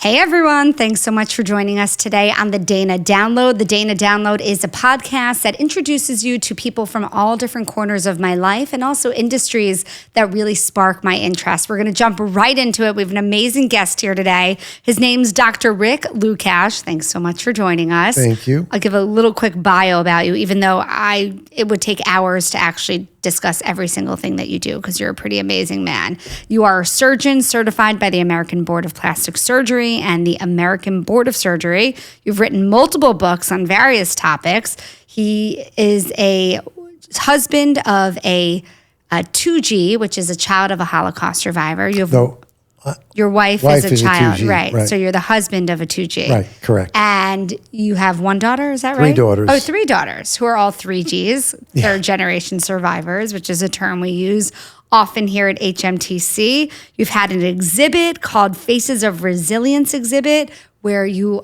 Hey everyone, thanks so much for joining us today on the Dana Download. The Dana Download is a podcast that introduces you to people from all different corners of my life and also industries that really spark my interest. We're going to jump right into it. We have an amazing guest here today. His name's Dr. Rick Lukash. Thanks so much for joining us. Thank you. I'll give a little quick bio about you, even though it would take hours to actually discuss every single thing that you do because you're a pretty amazing man. You are a surgeon certified by the American Board of Plastic Surgery and the American Board of Surgery. You've written multiple books on various topics. He is a husband of a 2G, which is a child of a Holocaust survivor. Your wife is a child, 2G, right? So you're the husband of a 2G. Right, correct. And you have one daughter, is that right? Three daughters. Oh, three daughters who are all 3Gs, third generation survivors, which is a term we use often here at hmTv. You've had an exhibit called Faces of Resilience exhibit where you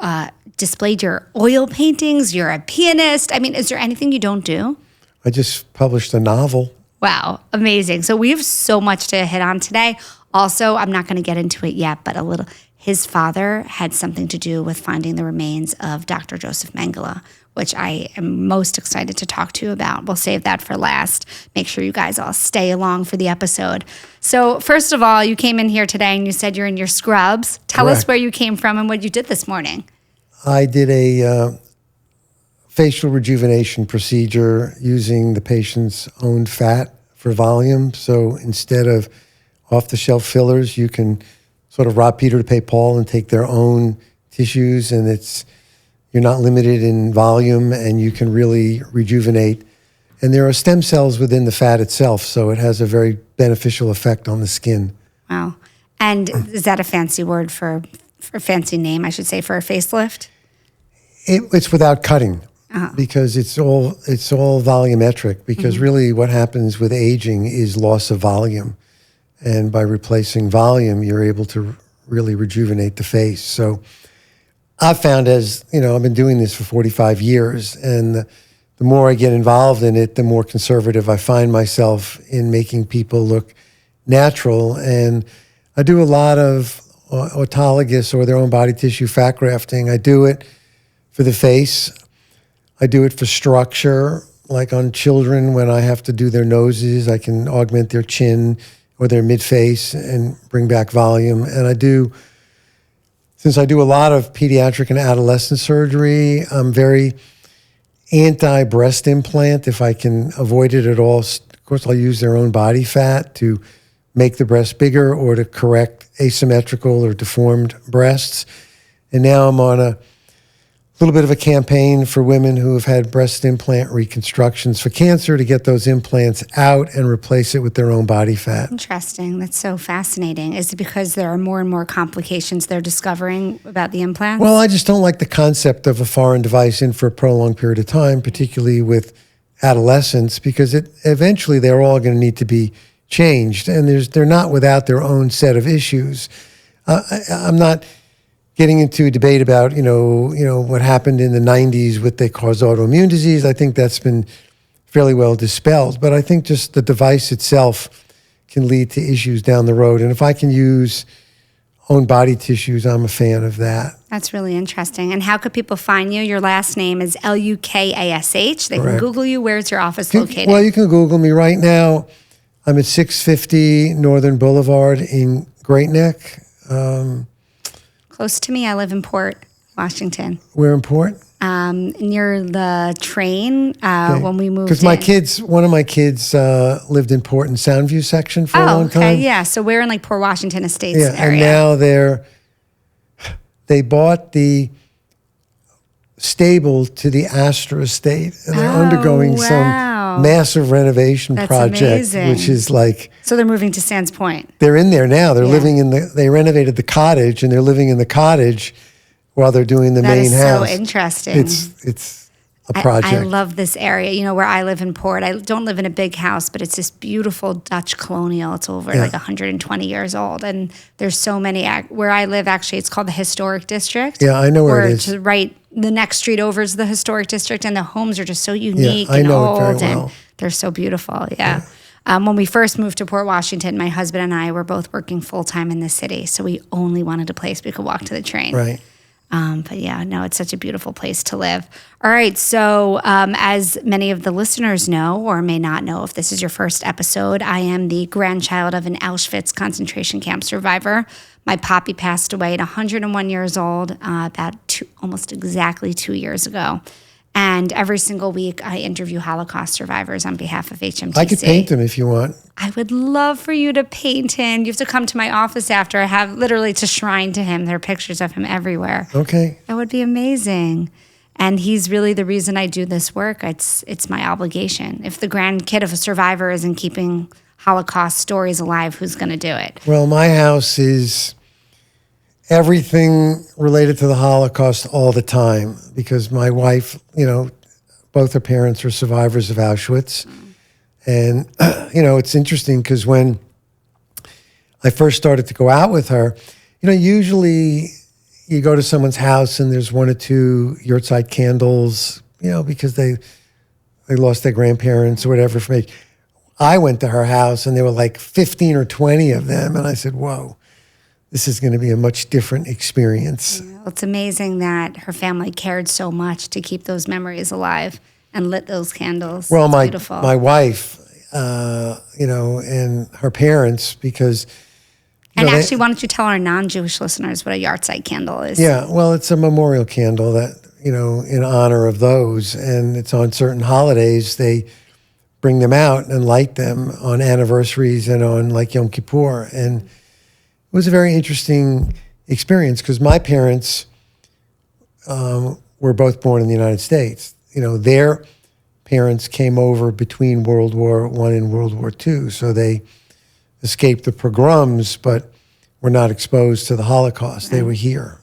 displayed your oil paintings. You're a pianist. I mean, is there anything you don't do? I just published a novel. Wow, amazing. So we have so much to hit on today. Also, I'm not going to get into it yet, but a little. His father had something to do with finding the remains of Dr. Joseph Mengele, which I am most excited to talk to you about. We'll save that for last. Make sure you guys all stay along for the episode. So first of all, you came in here today and you said you're in your scrubs. Tell us where you came from and what you did this morning. I did a facial rejuvenation procedure using the patient's own fat for volume. So instead of off-the-shelf fillers, you can sort of rob Peter to pay Paul and take their own tissues, and you're not limited in volume, and you can really rejuvenate. And there are stem cells within the fat itself, so it has a very beneficial effect on the skin. Wow. And is that a fancy word for a fancy name, I should say, for a facelift? It's without cutting. Because it's all volumetric, because really what happens with aging is loss of volume. And by replacing volume, you're able to really rejuvenate the face. So I've found, as you know, I've been doing this for 45 years, and the more I get involved in it, the more conservative I find myself in making people look natural. And I do a lot of autologous or their own body tissue fat grafting. I do it for the face. I do it for structure, like on children when I have to do their noses, I can augment their chin or their mid-face and bring back volume. And since I do a lot of pediatric and adolescent surgery, I'm very anti-breast implant if I can avoid it at all. Of course, I'll use their own body fat to make the breast bigger or to correct asymmetrical or deformed breasts. And now I'm on a little bit of a campaign for women who have had breast implant reconstructions for cancer to get those implants out and replace it with their own body fat. Interesting. That's so fascinating. Is it because there are more and more complications they're discovering about the implants? Well, I just don't like the concept of a foreign device in for a prolonged period of time, particularly with adolescents, because eventually they're all going to need to be changed, and they're not without their own set of issues. I'm not getting into a debate about, what happened in the 90s with they caused autoimmune disease. I think that's been fairly well dispelled. But I think just the device itself can lead to issues down the road. And if I can use own body tissues, I'm a fan of that. That's really interesting. And how could people find you? Your last name is Lukash. They Correct. can Google you. Where's your office located? Well, you can Google me right now. I'm at 650 Northern Boulevard in Great Neck. Close to me. I live in Port Washington. Where in Port? Near the train when we moved Because one of my kids lived in Port and Soundview section for a long time. Okay, yeah. So we're in like Port Washington Estates area. And now they bought the stable to the Astor Estate, and they're undergoing some massive renovation project, amazing. Which is like. So they're moving to Sands Point. They're in there now. They're living they renovated the cottage, and they're living in the cottage while they're doing the main house. That is so interesting. It's a project. I love this area. Where I live in Port, I don't live in a big house, but it's this beautiful Dutch colonial. It's over like 120 years old. And there's so many, where I live, actually, it's called the Historic District. Yeah, I know where it is. Right, the next street over is the Historic District, and the homes are just so unique I and know old. it very well. And they're so beautiful, yeah. When we first moved to Port Washington, my husband and I were both working full-time in the city, so we only wanted a place we could walk to the train. Right. But yeah, no, it's such a beautiful place to live. All right, so as many of the listeners know or may not know, if this is your first episode, I am the grandchild of an Auschwitz concentration camp survivor. My poppy passed away at 101 years old almost exactly 2 years ago. And every single week, I interview Holocaust survivors on behalf of hmTv. I could paint them if you want. I would love for you to paint him. You have to come to my office after. I have literally to shrine to him. There are pictures of him everywhere. Okay. That would be amazing. And he's really the reason I do this work. It's my obligation. If the grandkid of a survivor isn't keeping Holocaust stories alive, who's going to do it? Well, my house is everything related to the Holocaust all the time because my wife, both her parents were survivors of Auschwitz. And, it's interesting because when I first started to go out with her, usually you go to someone's house and there's 1 or 2 yahrzeit candles, because they lost their grandparents or whatever. For me, I went to her house and there were like 15 or 20 of them. And I said, whoa. This is going to be a much different experience. Yeah, well, it's amazing that her family cared so much to keep those memories alive and lit those candles. Well, beautiful. My wife, and her parents, because... And actually, why don't you tell our non-Jewish listeners what a yahrzeit candle is? Yeah, well, it's a memorial candle that, in honor of those. And it's on certain holidays, they bring them out and light them on anniversaries and on like Yom Kippur. And it was a very interesting experience because my parents were both born in the United States. Their parents came over between World War I and World War II, so they escaped the pogroms, but were not exposed to the Holocaust. They were here.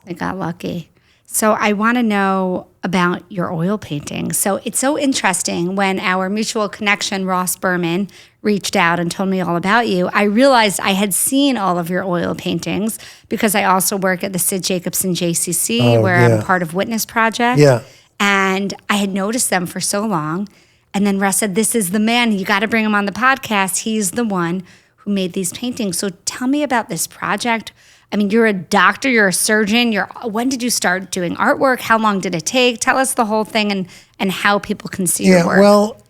They got lucky. So I want to know about your oil painting. So it's so interesting when our mutual connection, Ross Berman, reached out and told me all about you. I realized I had seen all of your oil paintings because I also work at the Sid Jacobson JCC where I'm a part of Witness Project. Yeah. And I had noticed them for so long. And then Russ said, this is the man. You got to bring him on the podcast. He's the one who made these paintings. So tell me about this project. I mean, you're a doctor, you're a surgeon. When did you start doing artwork? How long did it take? Tell us the whole thing and how people can see your work. Well,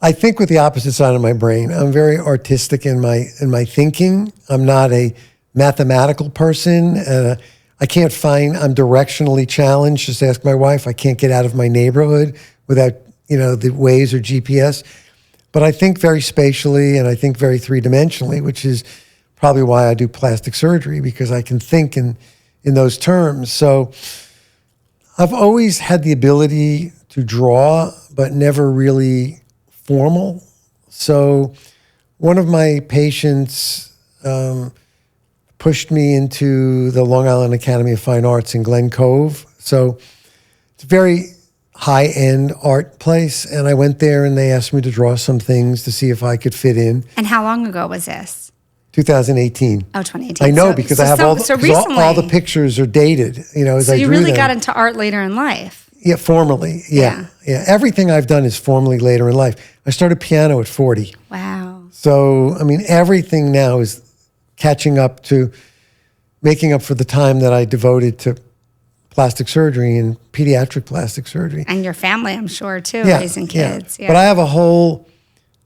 I think with the opposite side of my brain. I'm very artistic in my thinking. I'm not a mathematical person. I'm directionally challenged. Just ask my wife. I can't get out of my neighborhood without, the Waze or GPS. But I think very spatially and I think very three-dimensionally, which is probably why I do plastic surgery, because I can think in those terms. So I've always had the ability to draw, but never really formal. So one of my patients pushed me into the Long Island Academy of Fine Arts in Glen Cove. So it's a very high-end art place. And I went there and they asked me to draw some things to see if I could fit in. And how long ago was this? 2018. Oh, 2018. I know because I have all the pictures are dated, as I drew them. So you really got into art later in life. Yeah, formally. Yeah. Everything I've done is formally later in life. I started piano at 40. Wow. So, everything now is making up for the time that I devoted to plastic surgery and pediatric plastic surgery. And your family, I'm sure, too, raising kids. Yeah. But I have a whole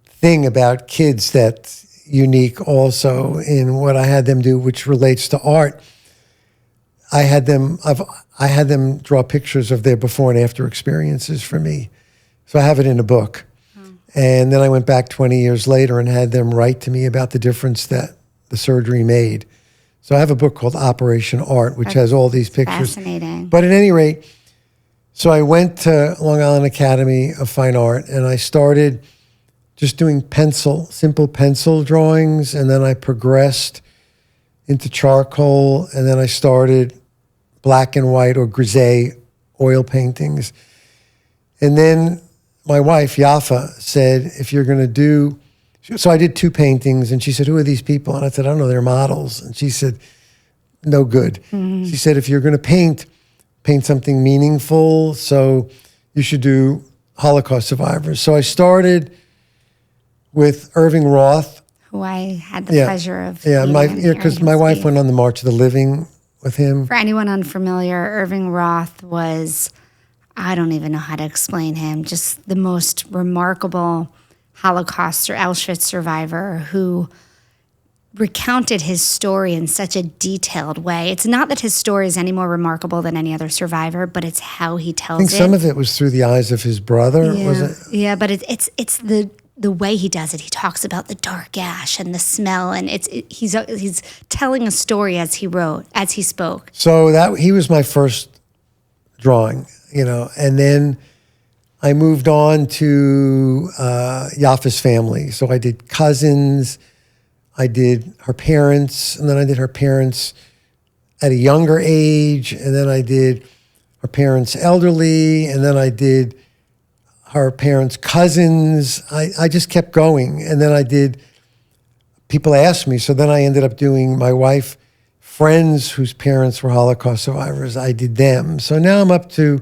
thing about kids that's unique also in what I had them do, which relates to art. I had them draw pictures of their before and after experiences for me. So I have it in a book. And then I went back 20 years later and had them write to me about the difference that the surgery made. So I have a book called Operation Art, which has all these pictures. Fascinating. But at any rate, so I went to Long Island Academy of Fine Art and I started just doing simple pencil drawings. And then I progressed into charcoal. And then I started black and white or grisaille oil paintings. And then my wife, Yafa, said, if you're going to do... So I did 2 paintings, and she said, who are these people? And I said, I don't know, they're models. And she said, no good. Mm-hmm. She said, if you're going to paint something meaningful, so you should do Holocaust survivors. So I started with Irving Roth. Who I had the pleasure of because my wife went on the March of the Living with him. For anyone unfamiliar, Irving Roth was, I don't even know how to explain him, just the most remarkable Holocaust or Auschwitz survivor who recounted his story in such a detailed way. It's not that his story is any more remarkable than any other survivor, but it's how he tells it. I think some of it was through the eyes of his brother, was it? Yeah, but it's the way he does it. He talks about the dark ash and the smell, and he's telling a story as he wrote, as he spoke. So he was my first drawing, and then I moved on to Yafa's family. So I did cousins, I did her parents, and then I did her parents at a younger age, and then I did her parents elderly, and then I did her parents' cousins. I just kept going. And then I did, people asked me, so then I ended up doing my wife, friends whose parents were Holocaust survivors. I did them. So now I'm up to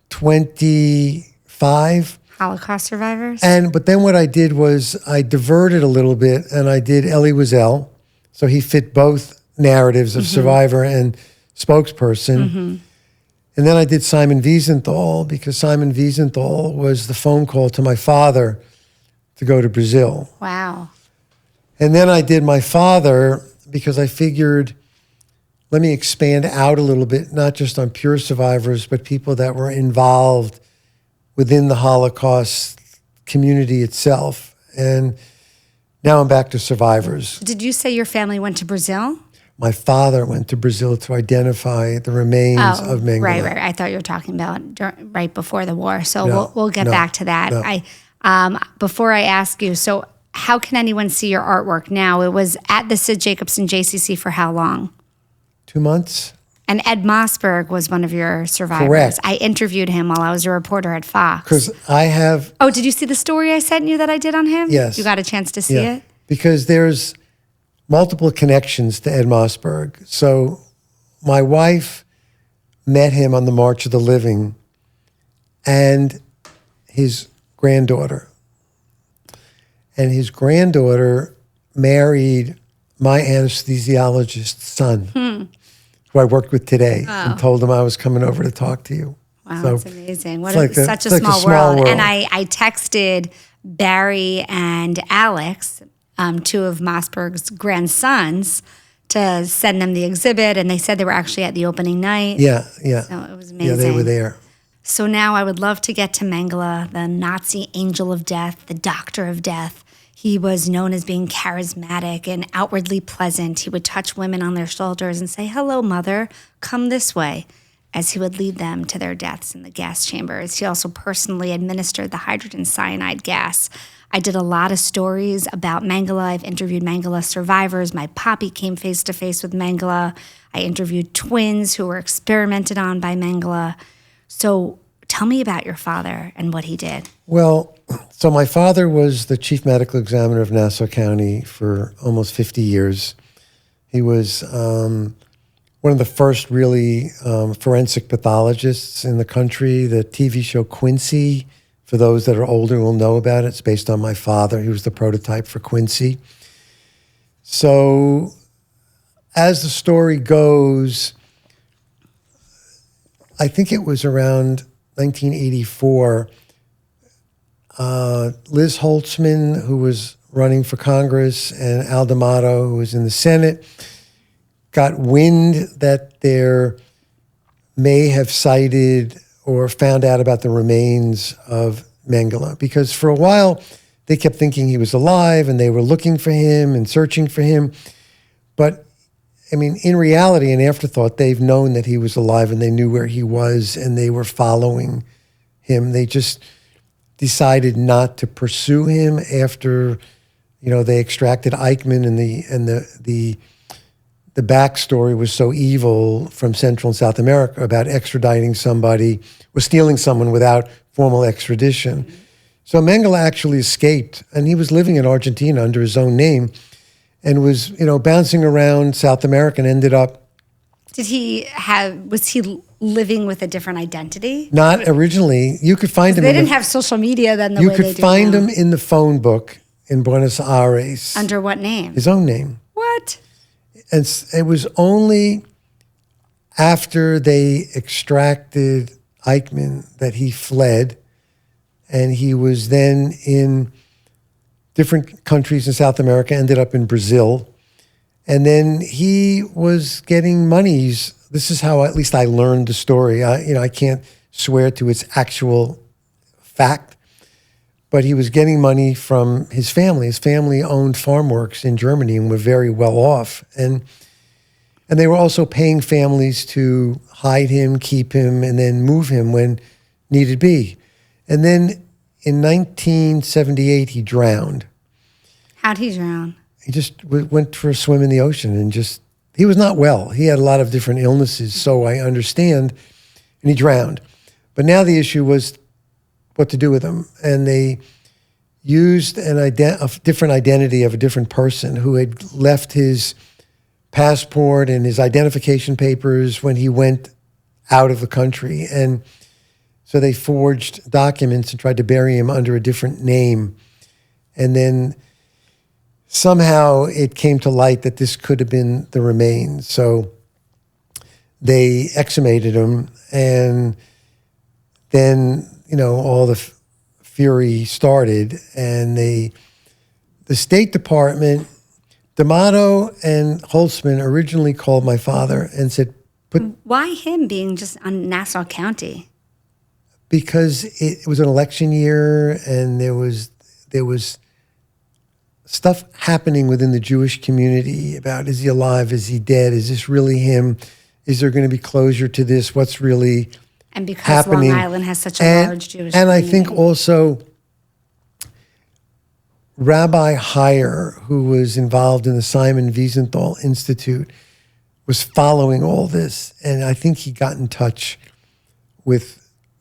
25. Holocaust survivors? But then what I did was I diverted a little bit and I did Elie Wiesel. So he fit both narratives of survivor and spokesperson. And then I did Simon Wiesenthal because Simon Wiesenthal was the phone call to my father to go to Brazil. Wow. And then I did my father because I figured, let me expand out a little bit, not just on pure survivors, but people that were involved within the Holocaust community itself. And now I'm back to survivors. Did you say your family went to Brazil? My father went to Brazil to identify the remains of Mengele. Right. I thought you were talking about right before the war. So we'll get back to that. No. Before I ask you, so how can anyone see your artwork now? It was at the Sid Jacobson JCC for how long? 2 months. And Ed Mossberg was one of your survivors. Correct. I interviewed him while I was a reporter at Fox. Because I have... Oh, did you see the story I sent you that I did on him? Yes. You got a chance to see it? Because there's multiple connections to Ed Mossberg. So my wife met him on the March of the Living and his granddaughter. And his granddaughter married my anesthesiologist's son, who I worked with today, and told him I was coming over to talk to you. Wow, So that's amazing. Such a like small world. And I texted Barry and Alex, two of Mossberg's grandsons, to send them the exhibit, and they said they were actually at the opening night. Yeah. So it was amazing. Yeah, they were there. So now I would love to get to Mengele, the Nazi angel of death, the doctor of death. He was known as being charismatic and outwardly pleasant. He would touch women on their shoulders and say, "Hello, mother, come this way," as he would lead them to their deaths in the gas chambers. He also personally administered the hydrogen cyanide gas. I did a lot of stories about Mengele. I've interviewed Mengele survivors. My poppy came face to face with Mengele. I interviewed twins who were experimented on by Mengele. So tell me about your father and what he did. Well, so my father was the chief medical examiner of Nassau County for almost 50 years. He was one of the first really forensic pathologists in the country. The TV show Quincy, for those that are older will know about it, it's based on my father. He was the prototype for Quincy. So as the story goes, I think it was around 1984, Liz Holtzman, who was running for Congress, and Al D'Amato, who was in the Senate, got wind that there may have cited or found out about the remains of Mengele. Because for a while, they kept thinking he was alive, and they were looking for him and searching for him. But I mean, in reality, an afterthought, they've known that he was alive and they knew where he was and they were following him. They just decided not to pursue him after, they extracted Eichmann and the backstory was so evil from Central and South America about extraditing somebody or stealing someone without formal extradition. So Mengele actually escaped, and he was living in Argentina under his own name, and was, bouncing around South America and ended up Was he living with a different identity? Not originally. You could find him. They didn't have social media then. You could find him in the phone book in Buenos Aires. Under what name? His own name. What? And it was only after they extracted Eichmann that he fled, and he was then in different countries in South America, ended up in Brazil. And then he was getting monies. This is how at least I learned the story. I can't swear to its actual fact, but he was getting money from his family. His family owned farm works in Germany and were very well off. And they were also paying families to hide him, keep him, and then move him when needed be. And then in 1978, he drowned. How'd he drown? He just went for a swim in the ocean and he was not well. He had a lot of different illnesses, so I understand, and he drowned. But now the issue was what to do with him. And they used a different identity of a different person who had left his passport and his identification papers when he went out of the country. And so they forged documents and tried to bury him under a different name. And then somehow it came to light that this could have been the remains. So they exhumated him, and then, all the fury started, and the State Department, D'Amato and Holtzman originally called my father and said, why him being just on Nassau County? Because it was an election year, and there was stuff happening within the Jewish community about, is he alive? Is he dead? Is this really him? Is there going to be closure to this? What's really and because happening? Long Island has such a large Jewish community. And I think also Rabbi Heyer, who was involved in the Simon Wiesenthal Institute, was following all this. And I think he got in touch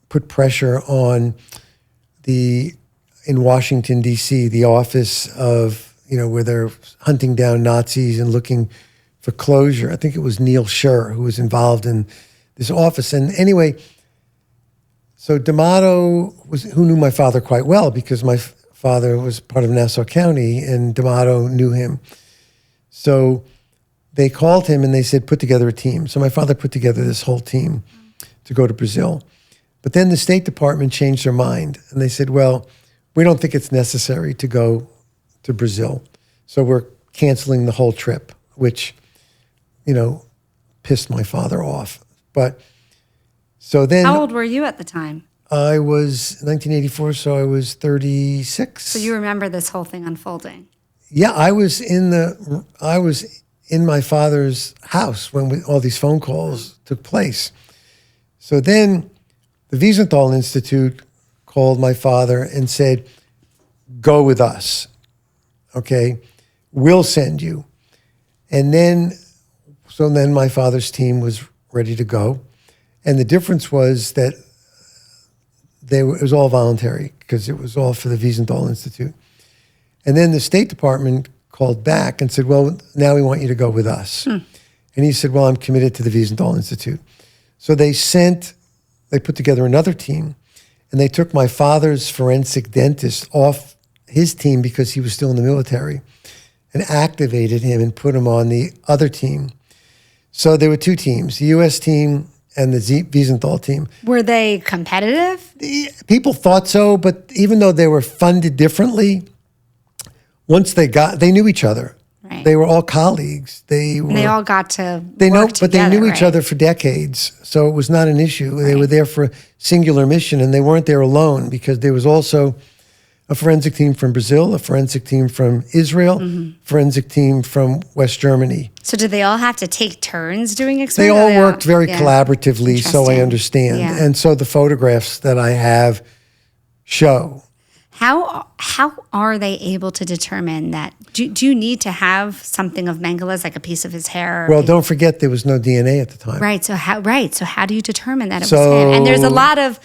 put pressure on in Washington, D.C., the office of, where they're hunting down Nazis and looking for closure. I think it was Neil Scher who was involved in this office. And anyway, so D'Amato who knew my father quite well because my father was part of Nassau County and D'Amato knew him. So they called him and they said, put together a team. So my father put together this whole team to go to Brazil. But then the State Department changed their mind and they said, well, we don't think it's necessary to go to Brazil. So we're canceling the whole trip, which, pissed my father off. But so then. How old were you at the time? I was 1984, so I was 36. So you remember this whole thing unfolding? Yeah, I was in my father's house when all these phone calls took place. So then the Wiesenthal Institute called my father and said, go with us, okay? We'll send you. And then my father's team was ready to go. And the difference was that it was all voluntary because it was all for the Wiesenthal Institute. And then the State Department called back and said, well, now we want you to go with us. And he said, well, I'm committed to the Wiesenthal Institute. So they put together another team. And they took my father's forensic dentist off his team because he was still in the military and activated him and put him on the other team. So there were two teams, the U.S. team and the Wiesenthal team. Were they competitive? People thought so, but even though they were funded differently, once they knew each other. Right. They were all colleagues. They all got to work together, but they knew each other for decades, so it was not an issue. Right. They were there for a singular mission, and they weren't there alone because there was also a forensic team from Brazil, a forensic team from Israel, forensic team from West Germany. So did they all have to take turns doing experiments? They all worked very collaboratively, so I understand. Yeah. And so the photographs that I have show. How are they able to determine that? Do you need to have something of Mengele's, like a piece of his hair? Well, don't forget there was no DNA at the time. Right. So how do you determine that it was him? And there's a lot of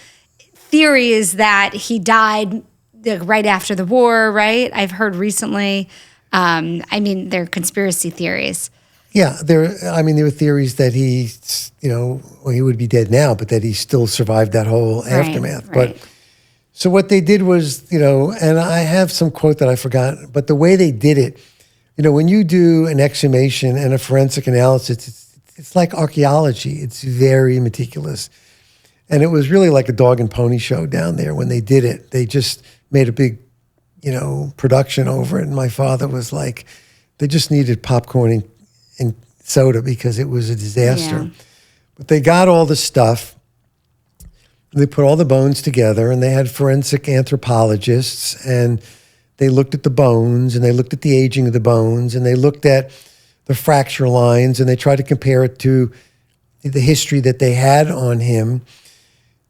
theories that he died right after the war, right? I've heard recently. They're conspiracy theories. Yeah, there were theories that he would be dead now, but that he still survived that whole aftermath. Right. But so what they did was, and I have some quote that I forgot, but the way they did it, when you do an exhumation and a forensic analysis, it's like archaeology. It's very meticulous. And it was really like a dog and pony show down there when they did it. They just made a big, production over it. And my father was like, they just needed popcorn and soda because it was a disaster. Yeah. But they got all the stuff. They put all the bones together, and they had forensic anthropologists, and they looked at the bones, and they looked at the aging of the bones, and they looked at the fracture lines, and they tried to compare it to the history that they had on him.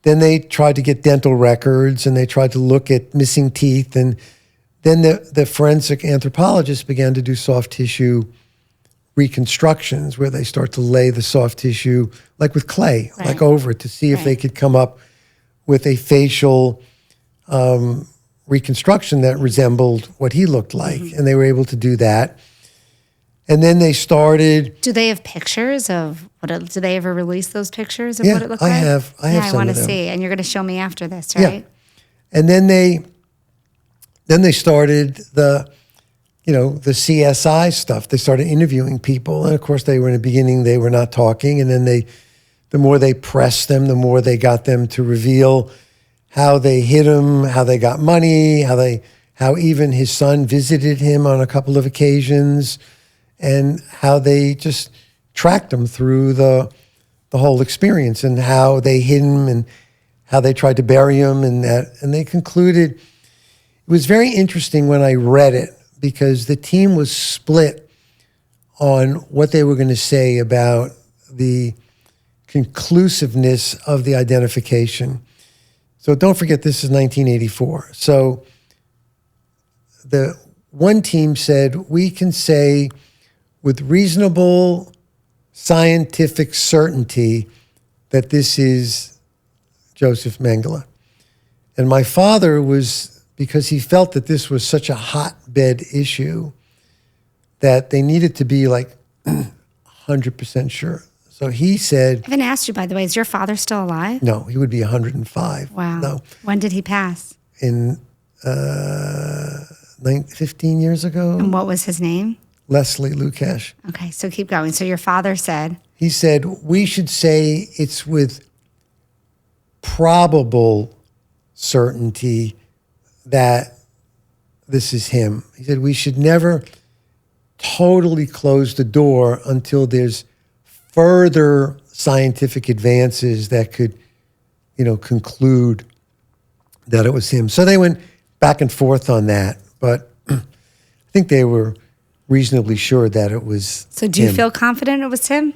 Then they tried to get dental records, and they tried to look at missing teeth, and then the forensic anthropologists began to do soft tissue reconstructions where they start to lay the soft tissue, like with clay, like over it, to see if they could come up with a facial reconstruction that resembled what he looked like. And they were able to do that. And then they started... Do they have pictures of do they ever release those pictures of what it looked like? I have some of them. I want to see. And you're going to show me after this, right? Yeah. And then they started the CSI stuff. They started interviewing people. And of course, in the beginning, they were not talking. And then the more they pressed them, the more they got them to reveal how they hid him, how they got money, how even his son visited him on a couple of occasions, and how they just tracked him through the whole experience, and how they hid him and how they tried to bury him, and they concluded. It was very interesting when I read it, because the team was split on what they were going to say about the conclusiveness of the identification. So don't forget, this is 1984. So the one team said, we can say with reasonable scientific certainty that this is Joseph Mengele. And my father was, because he felt that this was such a hotbed issue, that they needed to be like 100% sure. So he said... I haven't asked you, by the way, is your father still alive? No, he would be 105. Wow. No. When did he pass? In 15 years ago. And what was his name? Leslie Lukash. Okay, so keep going. So your father said... He said, we should say it's with probable certainty that this is him. He said, we should never totally close the door until there's further scientific advances that could, conclude that it was him. So they went back and forth on that, but I think they were reasonably sure that it was So do you feel confident it was him?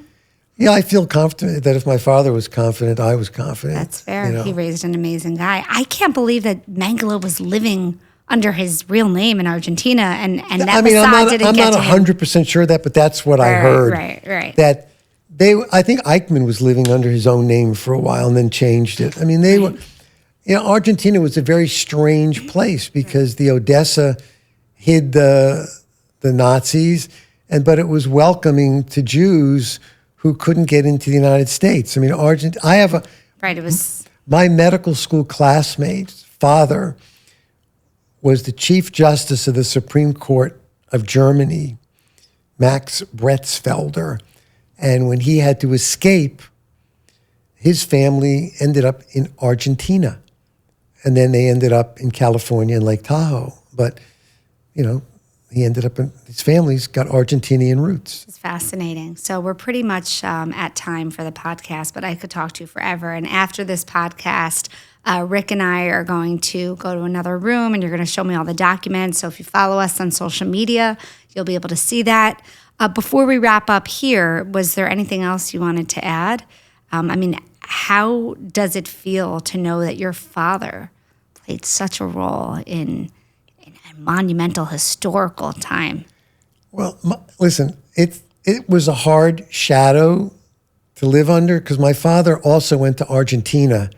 Yeah, I feel confident that if my father was confident, I was confident. That's fair. He raised an amazing guy. I can't believe that Mengele was living under his real name in Argentina, and that Mossad didn't get to him. I'm not 100% sure of that, but that's what I heard. Right. That I think Eichmann was living under his own name for a while and then changed it. I mean, Argentina was a very strange place because the Odessa hid the Nazis, but it was welcoming to Jews who couldn't get into the United States. I mean, my medical school classmate's father was the Chief Justice of the Supreme Court of Germany, Max Bretzfelder. And when he had to escape, his family ended up in Argentina. And then they ended up in California in Lake Tahoe. But, he ended up his family's got Argentinian roots. It's fascinating. So we're pretty much at time for the podcast, but I could talk to you forever. And after this podcast, Rick and I are going to go to another room, and you're going to show me all the documents. So if you follow us on social media, you'll be able to see that. Before we wrap up here, was there anything else you wanted to add? How does it feel to know that your father played such a role in a monumental historical time? Well, listen, it was a hard shadow to live under because my father also went to Argentina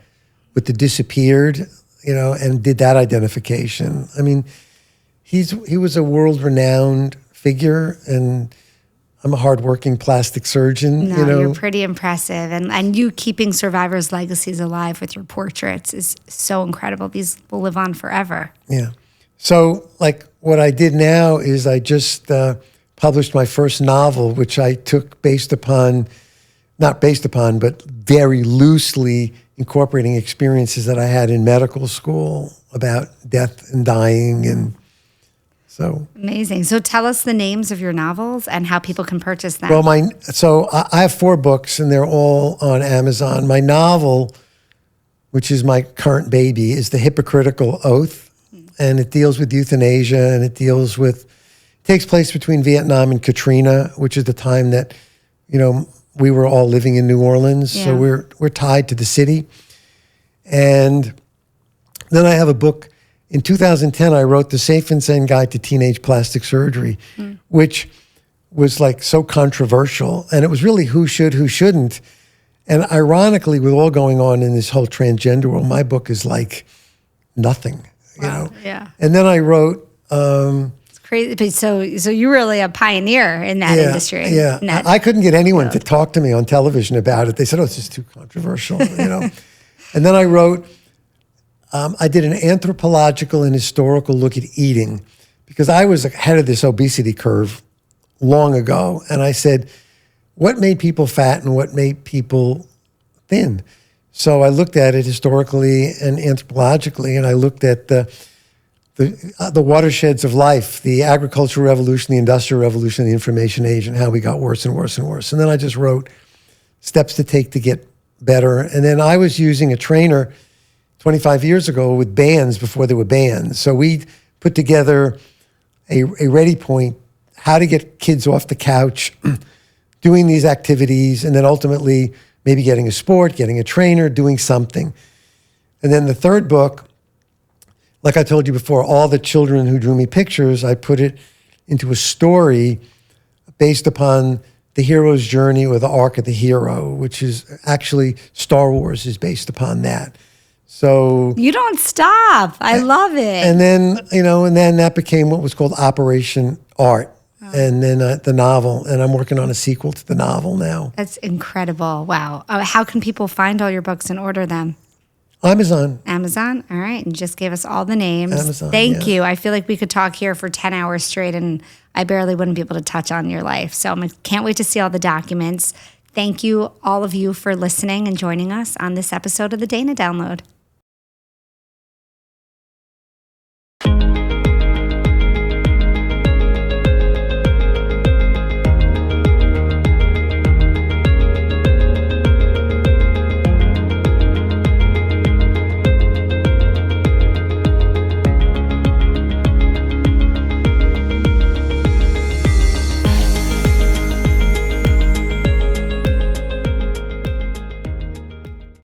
with the disappeared, and did that identification. I mean, he was a world-renowned figure, and I'm a hardworking plastic surgeon. No, you're pretty impressive. And you keeping survivors' legacies alive with your portraits is so incredible. These will live on forever. Yeah. So, like, what I did now is I just published my first novel, which I took not based upon, but very loosely incorporating experiences that I had in medical school about death and dying. And so. Amazing. So tell us the names of your novels and how people can purchase them. Well, I have 4 books, and they're all on Amazon. My novel, which is my current baby, is The Hypocritical Oath, and it deals with euthanasia, and it takes place between Vietnam and Katrina, which is the time that, we were all living in New Orleans, so we're tied to the city. And then I have a book. In 2010, I wrote The Safe and Sane Guide to Teenage Plastic Surgery, which was like so controversial. And it was really who should, who shouldn't. And ironically, with all going on in this whole transgender world, my book is like nothing, Wow. Yeah. And then I wrote... it's crazy. But so you're really a pioneer in that industry. Yeah. I couldn't get anyone to talk to me on television about it. They said, it's just too controversial, And then I wrote... I did an anthropological and historical look at eating because I was ahead of this obesity curve long ago. And I said, what made people fat and what made people thin? So I looked at it historically and anthropologically, and I looked at the watersheds of life, the agricultural revolution, the industrial revolution, the information age, and how we got worse and worse and worse. And then I just wrote steps to take to get better. And then I was using a trainer 25 years ago with bands before there were bands. So we put together a ready point, how to get kids off the couch, doing these activities, and then ultimately maybe getting a sport, getting a trainer, doing something. And then the third book, like I told you before, all the children who drew me pictures, I put it into a story based upon the hero's journey or the arc of the hero, which is actually Star Wars is based upon that. So you don't stop. I love it. And then, that became what was called Operation Art. And then the novel. And I'm working on a sequel to the novel now. That's incredible. Wow. How can people find all your books and order them? Amazon. Amazon. All right. And you just gave us all the names. Amazon, Thank you. I feel like we could talk here for 10 hours straight and I barely wouldn't be able to touch on your life. So I can't wait to see all the documents. Thank you, all of you, for listening and joining us on this episode of the Dana Download.